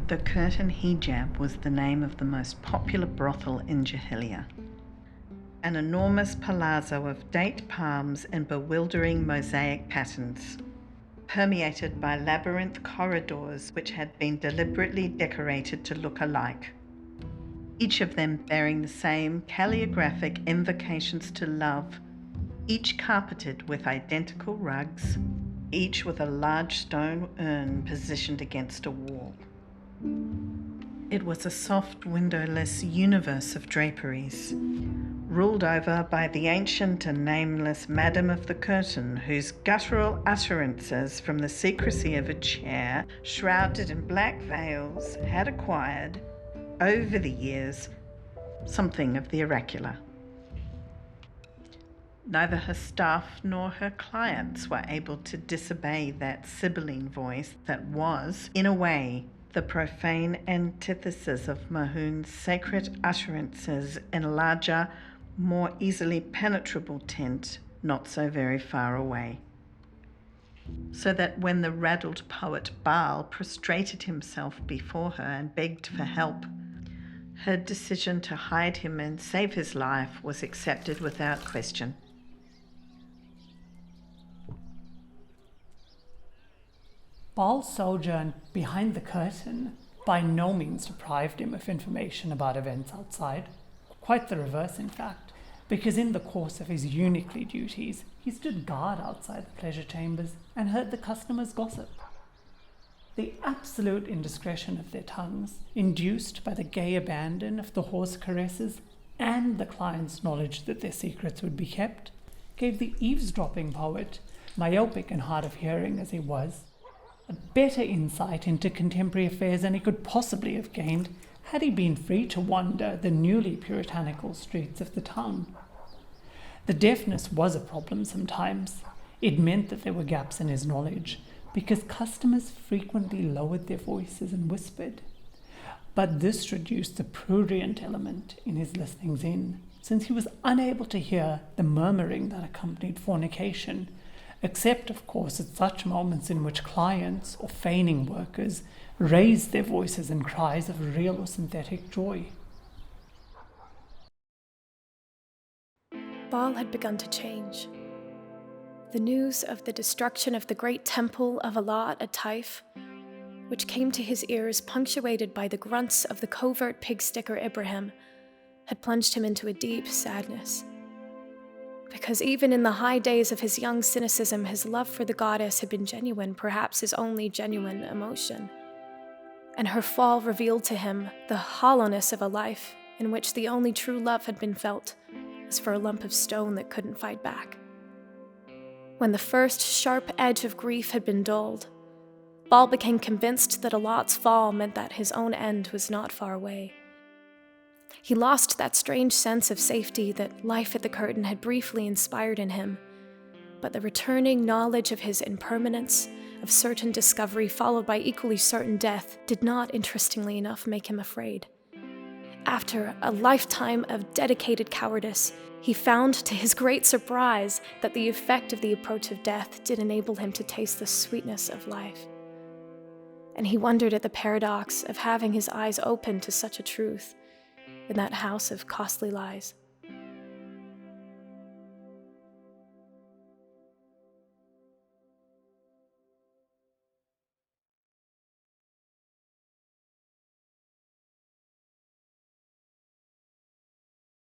The Curtain Hijab was the name of the most popular brothel in Jahilia. An enormous palazzo of date palms and bewildering mosaic patterns, permeated by labyrinth corridors which had been deliberately decorated to look alike, each of them bearing the same calligraphic invocations to love, each carpeted with identical rugs, each with a large stone urn positioned against a wall. It was a soft, windowless universe of draperies, ruled over by the ancient and nameless Madam of the Curtain, whose guttural utterances from the secrecy of a chair, shrouded in black veils, had acquired, over the years, something of the oracular. Neither her staff nor her clients were able to disobey that sibylline voice that was, in a way, the profane antithesis of Mahoun's sacred utterances in a larger, more easily penetrable tent not so very far away. So that when the raddled poet Baal prostrated himself before her and begged for help, her decision to hide him and save his life was accepted without question. Baal's sojourn behind the curtain by no means deprived him of information about events outside. Quite the reverse, in fact, because in the course of his uniquely duties, he stood guard outside the pleasure chambers and heard the customers' gossip. The absolute indiscretion of their tongues, induced by the gay abandon of the horse caresses and the client's knowledge that their secrets would be kept, gave the eavesdropping poet, myopic and hard of hearing as he was, a better insight into contemporary affairs than he could possibly have gained had he been free to wander the newly puritanical streets of the town. The deafness was a problem sometimes. It meant that there were gaps in his knowledge, because customers frequently lowered their voices and whispered. But this reduced the prurient element in his listenings in, since he was unable to hear the murmuring that accompanied fornication, except, of course, at such moments in which clients or feigning workers raised their voices in cries of real or synthetic joy. Baal had begun to change. The news of the destruction of the great temple of Alat at Taif, which came to his ears punctuated by the grunts of the covert pig-sticker Ibrahim, had plunged him into a deep sadness. Because even in the high days of his young cynicism, his love for the goddess had been genuine, perhaps his only genuine emotion. And her fall revealed to him the hollowness of a life in which the only true love had been felt as for a lump of stone that couldn't fight back. When the first sharp edge of grief had been dulled, Baal became convinced that Alat's fall meant that his own end was not far away. He lost that strange sense of safety that life at the curtain had briefly inspired in him, but the returning knowledge of his impermanence, of certain discovery followed by equally certain death, did not, interestingly enough, make him afraid. After a lifetime of dedicated cowardice, he found, to his great surprise, that the effect of the approach of death did enable him to taste the sweetness of life. And he wondered at the paradox of having his eyes open to such a truth in that house of costly lies.